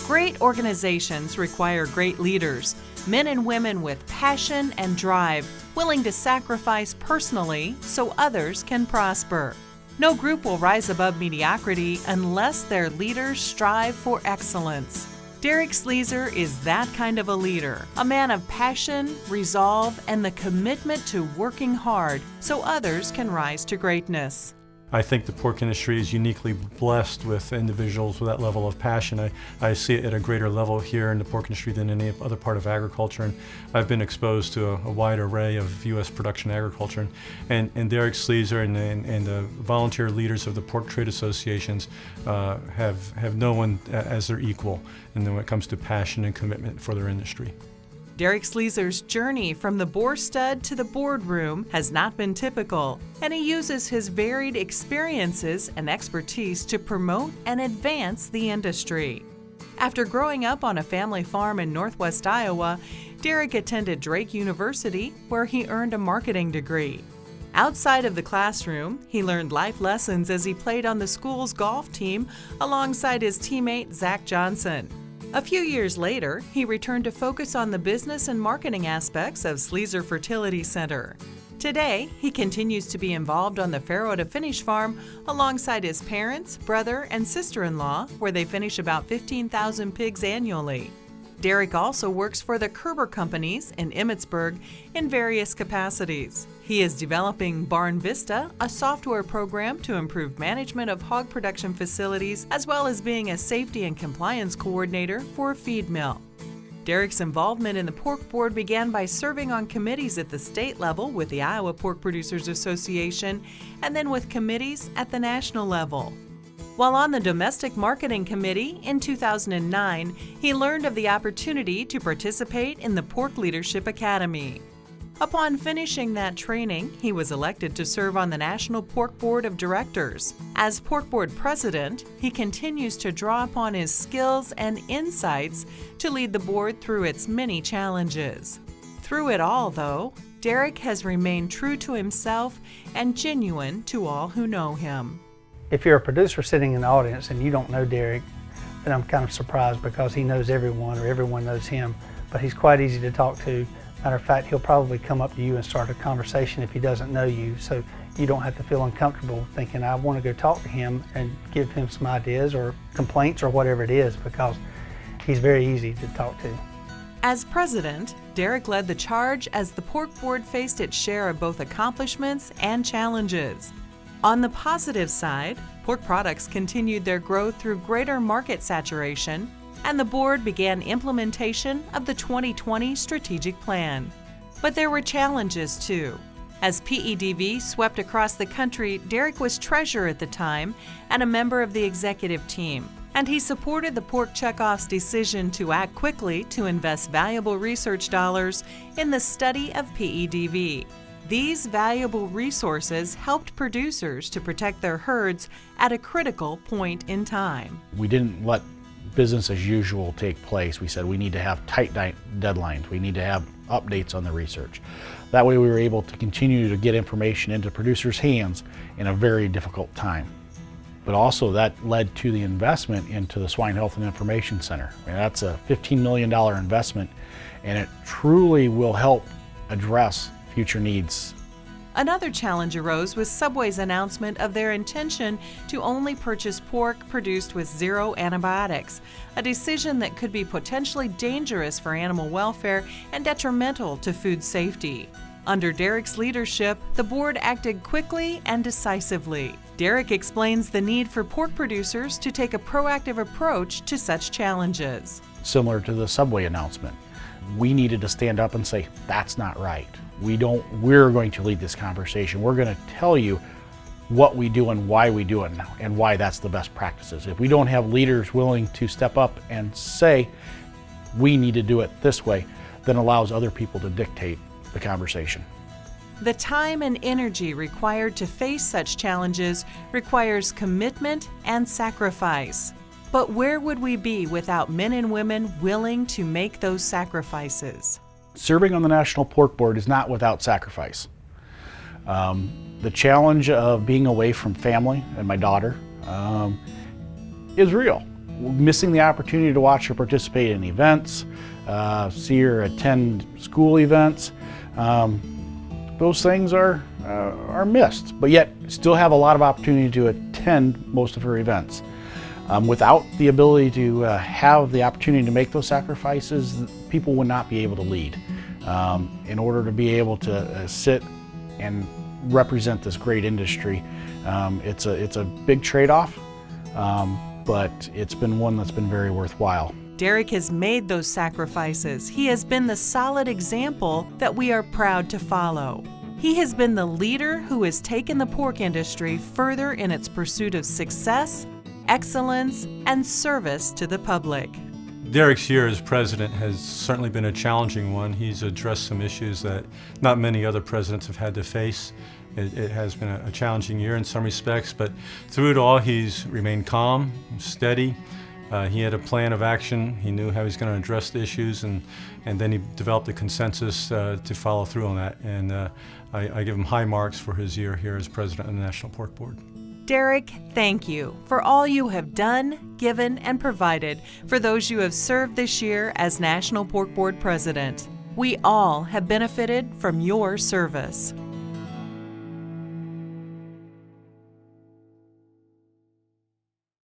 Great organizations require great leaders, men and women with passion and drive, willing to sacrifice personally so others can prosper. No group will rise above mediocrity unless their leaders strive for excellence. Derrick Sleezer is that kind of a leader, a man of passion, resolve, and the commitment to working hard so others can rise to greatness. I think the pork industry is uniquely blessed with individuals with that level of passion. I see it at a greater level here in the pork industry than any other part of agriculture, and I've been exposed to a wide array of U.S. production agriculture. And Derrick Sleezer and the volunteer leaders of the pork trade associations have no one as their equal when it comes to passion and commitment for their industry. Derrick Sleezer's journey from the boar stud to the boardroom has not been typical, and he uses his varied experiences and expertise to promote and advance the industry. After growing up on a family farm in northwest Iowa, Derrick attended Drake University, where he earned a marketing degree. Outside of the classroom, he learned life lessons as he played on the school's golf team alongside his teammate Zach Johnson. A few years later, he returned to focus on the business and marketing aspects of Sleezer Fertility Center. Today, he continues to be involved on the Farrow to Finish farm alongside his parents, brother, and sister-in-law, where they finish about 15,000 pigs annually. Derrick also works for the Kerber Companies in Emmitsburg in various capacities. He is developing Barn Vista, a software program to improve management of hog production facilities, as well as being a safety and compliance coordinator for a feed mill. Derrick's involvement in the pork board began by serving on committees at the state level with the Iowa Pork Producers Association, and then with committees at the national level. While on the Domestic Marketing Committee in 2009, he learned of the opportunity to participate in the Pork Leadership Academy. Upon finishing that training, he was elected to serve on the National Pork Board of Directors. As Pork Board President, he continues to draw upon his skills and insights to lead the board through its many challenges. Through it all, though, Derrick has remained true to himself and genuine to all who know him. If you're a producer sitting in the audience and you don't know Derrick, then I'm kind of surprised because he knows everyone or everyone knows him, but he's quite easy to talk to. Matter of fact, he'll probably come up to you and start a conversation if he doesn't know you, so you don't have to feel uncomfortable thinking, I want to go talk to him and give him some ideas or complaints or whatever it is, because he's very easy to talk to. As president, Derrick led the charge as the pork board faced its share of both accomplishments and challenges. On the positive side, pork products continued their growth through greater market saturation, and the board began implementation of the 2020 strategic plan. But there were challenges too. As PEDV swept across the country, Derrick was treasurer at the time and a member of the executive team, and he supported the Pork Checkoff's decision to act quickly to invest valuable research dollars in the study of PEDV. These valuable resources helped producers to protect their herds at a critical point in time. We didn't let business as usual take place. We said we need to have tight deadlines. We need to have updates on the research. That way we were able to continue to get information into producers' hands in a very difficult time. But also that led to the investment into the Swine Health and Information Center. I mean, that's a $15 million investment, and it truly will help address future needs. Another challenge arose with Subway's announcement of their intention to only purchase pork produced with zero antibiotics, a decision that could be potentially dangerous for animal welfare and detrimental to food safety. Under Derrick's leadership, the board acted quickly and decisively. Derrick explains the need for pork producers to take a proactive approach to such challenges. Similar to the Subway announcement, we needed to stand up and say, that's not right. We're going to lead this conversation. We're going to tell you what we do and why we do it now and why that's the best practices. If we don't have leaders willing to step up and say, we need to do it this way, then allows other people to dictate the conversation. The time and energy required to face such challenges requires commitment and sacrifice. But where would we be without men and women willing to make those sacrifices? Serving on the National Pork Board is not without sacrifice. The challenge of being away from family and my daughter is real. missing the opportunity to watch her participate in events, see her attend school events. Those things are missed, but yet still have a lot of opportunity to attend most of her events. Without the ability to have the opportunity to make those sacrifices, people would not be able to lead. In order to be able to sit and represent this great industry, it's a big trade-off, but it's been one that's been very worthwhile. Derrick has made those sacrifices. He has been the solid example that we are proud to follow. He has been the leader who has taken the pork industry further in its pursuit of success, excellence, and service to the public. Derrick's year as president has certainly been a challenging one. He's addressed some issues that not many other presidents have had to face. It has been a challenging year in some respects, but through it all, he's remained calm, steady. He had a plan of action. He knew how he was going to address the issues, and then he developed a consensus to follow through on that. And I give him high marks for his year here as president of the National Pork Board. Derrick, thank you for all you have done, given, and provided for those you have served this year as National Pork Board President. We all have benefited from your service.